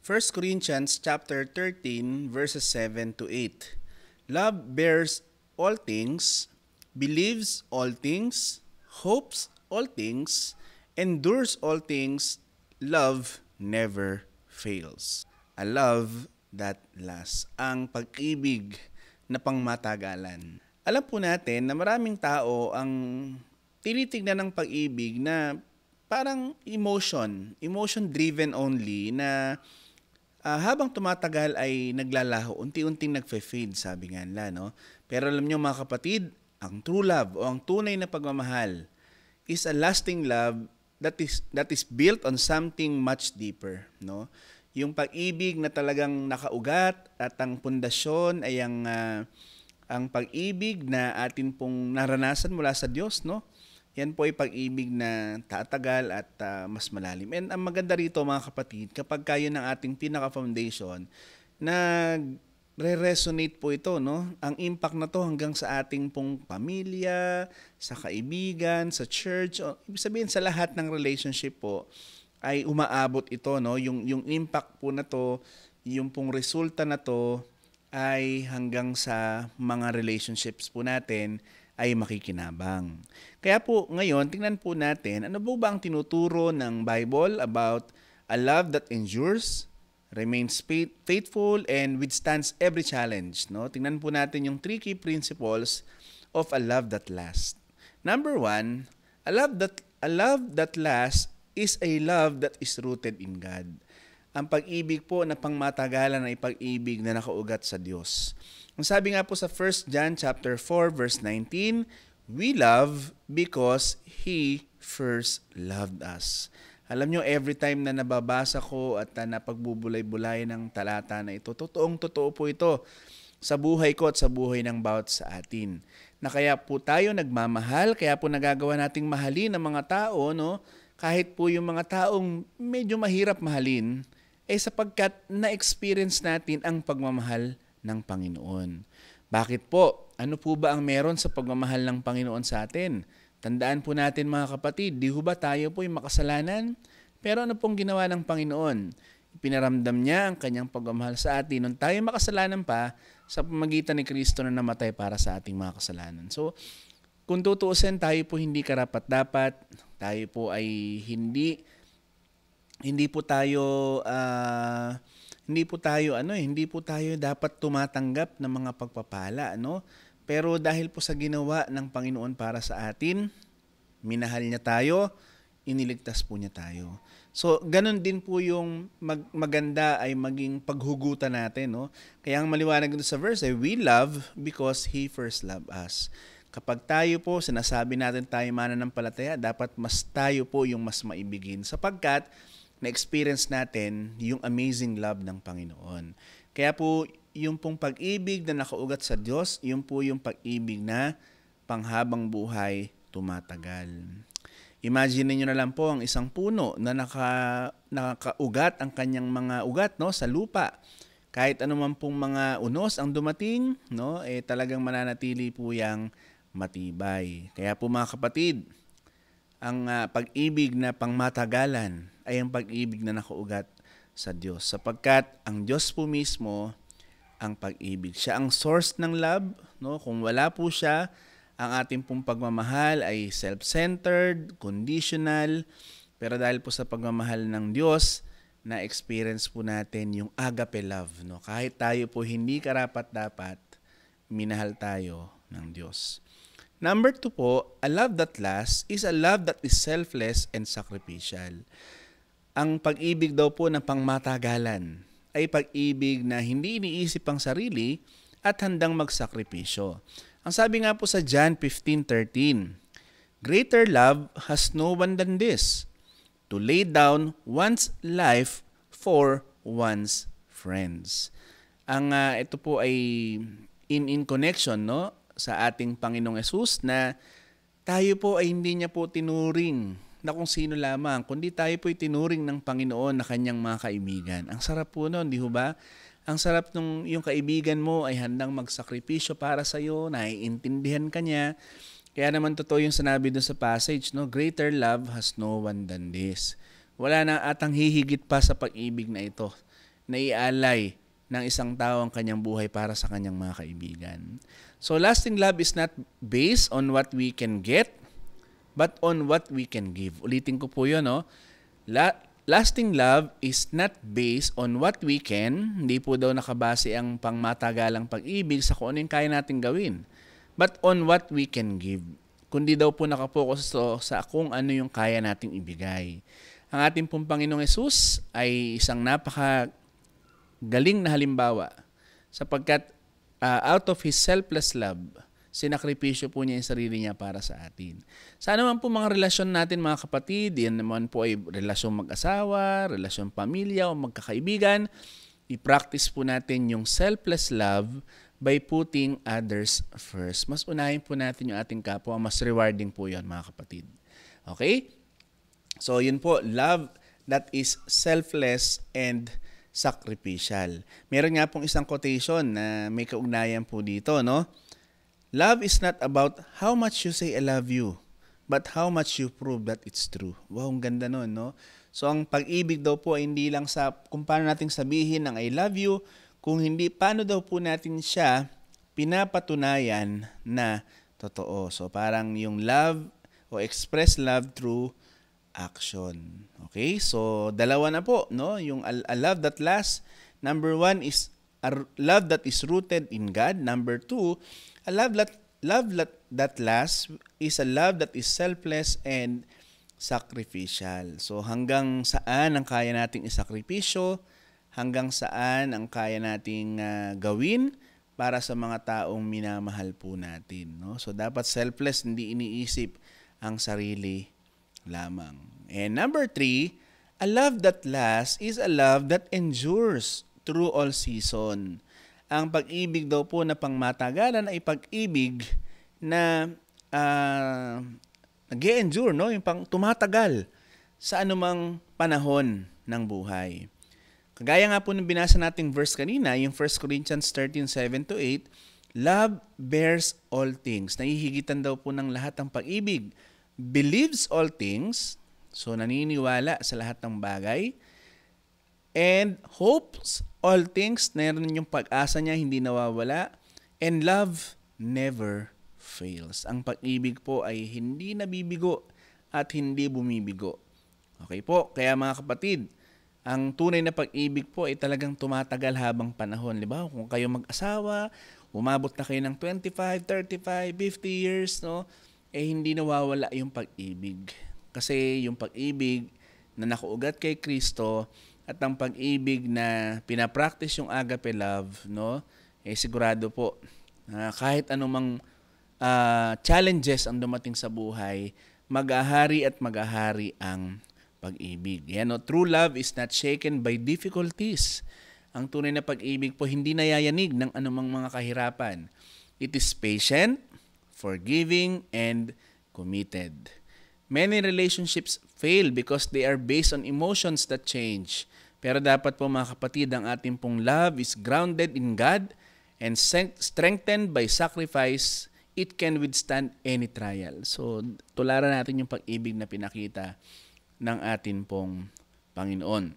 First Corinthians chapter 13 verses 7 to 8. Love bears all things, believes all things, hopes all things, endures all things. Love never fails. A love that lasts. Ang pag-ibig na pangmatagalan. Alam po natin na maraming tao ang tinitignan ng pag-ibig na parang emotion-driven only na habang tumatagal ay naglalaho, unti-unting nagfe-fade, sabi nga nila, no? Pero alam niyo mga kapatid, ang true love o ang tunay na pagmamahal is a lasting love that is built on something much deeper, no? Yung pag-ibig na talagang nakaugat at ang pundasyon ay ang pag-ibig na atin pong naranasan mula sa Diyos, no? Yan po ay pag-ibig na tatagal at mas malalim. And ang maganda rito mga kapatid, kapag kayo ng ating pinaka-foundation, nag-resonate po ito, no? Ang impact na to hanggang sa ating pong pamilya, sa kaibigan, sa church, o, ibig sabihin sa lahat ng relationship po, ay umaabot ito, no? Yung impact po na to, yung pong resulta na to, ay hanggang sa mga relationships po natin, ay makikinabang. Kaya po ngayon, tingnan po natin, ano po ba ang tinuturo ng Bible about a love that endures, remains faithful, and withstands every challenge. No? Tingnan po natin yung 3 key principles of a love that lasts. Number 1, a love that lasts is a love that is rooted in God. Ang pag-ibig po na pangmatagalan ay pag-ibig na nakaugat sa Diyos. Ang sabi nga po sa 1 John chapter 4 verse 19, we love because He first loved us. Alam nyo, every time na nababasa ko at napagbubulay-bulay ng talata na ito, totoong-totoo po ito sa buhay ko at sa buhay ng bawat sa atin. Na kaya po tayo nagmamahal, kaya po nagagawa nating mahalin ang mga tao, no? Kahit po yung mga taong medyo mahirap mahalin, sapagkat na-experience natin ang pagmamahal ng Panginoon. Bakit po? Ano po ba ang meron sa pagmamahal ng Panginoon sa atin? Tandaan po natin mga kapatid, di ho ba tayo po yung makasalanan? Pero ano pong ginawa ng Panginoon? Ipinaramdam niya ang kanyang pagmamahal sa atin nung tayo makasalanan pa sa pamagitan ni Kristo na namatay para sa ating mga kasalanan. So, kung tutuusin, tayo po hindi karapat-dapat, tayo po ay hindi po tayo dapat tumatanggap ng mga pagpapala, no? Pero dahil po sa ginawa ng Panginoon para sa atin, minahal niya tayo, iniligtas po niya tayo. So, ganun din po yung maganda ay maging paghugutan natin, no? Kaya ang maliwanag dito sa verse ay, we love because He first loved us. Kapag tayo po, sinasabi natin tayo mananampalataya, dapat mas tayo po yung mas maibigin sapagkat na-experience natin yung amazing love ng Panginoon. Kaya po, yung pong pag-ibig na nakaugat sa Diyos, yung po yung pag-ibig na panghabang buhay tumatagal. Imagine niyo na lang po ang isang puno na nakaugat ang kanyang mga ugat, no, sa lupa. Kahit anuman pong mga unos ang dumating, no, talagang mananatili po yang matibay. Kaya po mga kapatid, ang pag-ibig na pangmatagalan ay ang pag-ibig na nakaugat sa Diyos. Sapagkat ang Diyos po mismo ang pag-ibig. Siya ang source ng love. No? Kung wala po siya, ang ating pong pagmamahal ay self-centered, conditional. Pero dahil po sa pagmamahal ng Diyos, na-experience po natin yung agape love. No? Kahit tayo po hindi karapat-dapat, minahal tayo ng Diyos. Number 2 po, a love that lasts is a love that is selfless and sacrificial. Ang pag-ibig daw po ng pangmatagalan ay pag-ibig na hindi iniisip ang sarili at handang magsakripisyo. Ang sabi nga po sa John 15:13, greater love has no one than this, to lay down one's life for one's friends. Ang ito po ay in connection, no, sa ating Panginoong Hesus na tayo po ay hindi niya po tinuring na kung sino lamang, kundi tayo po ay tinuring ng Panginoon na kanyang mga kaibigan. Ang sarap po nun, di ba? Ang sarap nung yung kaibigan mo ay handang magsakripisyo para sa iyo, naiintindihan ka niya. Kaya naman totoo yung sinabi dun sa passage, no? Greater love has no one than this. Wala na atang hihigit pa sa pag-ibig na ito. na ialay ng isang tao ang kanyang buhay para sa kanyang mga kaibigan. So lasting love is not based on what we can get, but on what we can give. Ulitin ko po yun, no? Lasting love is not based on what we can. Hindi po daw nakabase ang pangmatagalang pag-ibig sa kung ano yung kaya natin gawin. But on what we can give. Kundi daw po nakapokus sa kung ano yung kaya nating ibigay. Ang ating pong Panginoong Hesus ay isang napakagaling na halimbawa sapagkat out of His selfless love, sinakripisyo po niya yung sarili niya para sa atin. Sa naman po mga relasyon natin mga kapatid, yan naman po ay relasyon mag-asawa, relasyon pamilya o magkakaibigan, i-practice po natin yung selfless love by putting others first. Mas unahin po natin yung ating kapwa, mas rewarding po yan mga kapatid. Okay? So yun po, love that is selfless and sacrificial. Meron nga pong isang quotation na may kaugnayan po dito, no? Love is not about how much you say I love you, but how much you prove that it's true. Wow, ang ganda nun, no? So ang pag-ibig daw po ay hindi lang sa kung paano natin sabihin ng I love you, kung hindi paano daw po natin siya pinapatunayan na totoo. So parang yung love o express love through action. Okay? So dalawa na po, no? Yung a love that lasts. Number 1 is a love that is rooted in God. Number 2, a love that lasts is a love that is selfless and sacrificial. So hanggang saan ang kaya nating isakripisyo? Hanggang saan ang kaya nating gawin para sa mga taong minamahal po natin, no? So dapat selfless, hindi iniisip ang sarili lamang. And number 3, a love that lasts is a love that endures through all season. Ang pag-ibig daw po na pangmatagalan ay pag-ibig na nag-endure, no? Yung pang tumatagal sa anumang panahon ng buhay. Kagaya nga po ng binasa nating verse kanina, yung 1 Corinthians 13:7-8, love bears all things. Nahihigitan daw po ng lahat ng pag-ibig. Believes all things, so naniniwala sa lahat ng bagay. And hopes all things, meron yung pag-asa niya, hindi nawawala. And love never fails. Ang pag-ibig po ay hindi nabibigo at hindi bumibigo. Okay po, kaya mga kapatid, ang tunay na pag-ibig po ay talagang tumatagal habang panahon. Diba? Kung kayo mag-asawa, umabot na kayo ng 25, 35, 50 years, no? Eh hindi nawawala yung pag-ibig. Kasi yung pag-ibig na nakaugat kay Kristo at ang pag-ibig na pinapractice yung agape love, no? Eh sigurado po, kahit anumang challenges ang dumating sa buhay, mag-ahari at mag-ahari ang pag-ibig. Yan, no? True love is not shaken by difficulties. Ang tunay na pag-ibig po hindi nayayanig ng anumang mga kahirapan. It is patient, forgiving, and committed. Many relationships fail because they are based on emotions that change. Pero dapat po mga kapatid, ang ating pong love is grounded in God and strengthened by sacrifice. It can withstand any trial. So, tularan natin yung pag-ibig na pinakita ng atin pong Panginoon.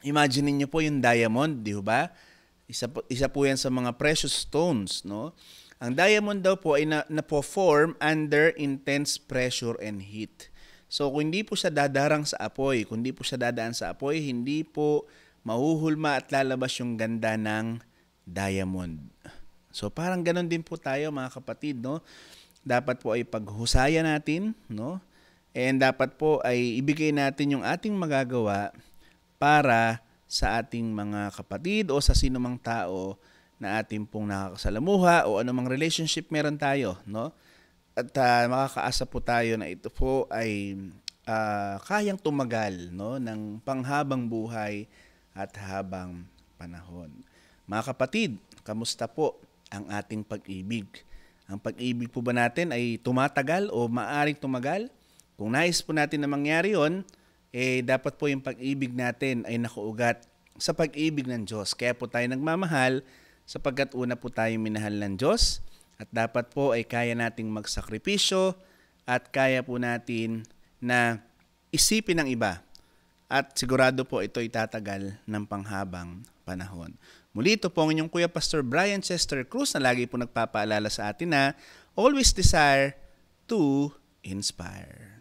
Imagine niyo po yung diamond, di ba? Isa po yan sa mga precious stones, no? Ang diamond daw po ay na-form under intense pressure and heat. So, kung hindi po siya dadarang sa apoy, kung hindi po siya dadaan sa apoy, hindi po mahuhulma at lalabas yung ganda ng diamond. So, parang ganun din po tayo mga kapatid, no? Dapat po ay paghusayan natin, no? And dapat po ay ibigay natin yung ating magagawa para sa ating mga kapatid o sa sinumang tao na ating pong nakakasalamuha o anumang relationship meron tayo, no? At makakaasa po tayo na ito po ay kayang tumagal, no, ng panghabang buhay at habang panahon. Mga kapatid, kamusta po ang ating pag-ibig? Ang pag-ibig po ba natin ay tumatagal o maaring tumagal? Kung nais po natin na mangyari yon, eh dapat po yung pag-ibig natin ay nakaugat sa pag-ibig ng Diyos. Kaya po tayo nagmamahal sapagkat una po tayong minahal ng Diyos at dapat po ay kaya nating magsakripisyo at kaya po natin na isipin ng iba at sigurado po ito itatagal ng panghabang panahon. Muli ito po ang inyong Kuya Pastor Brian Chester Cruz na lagi po nagpapaalala sa atin na always desire to inspire.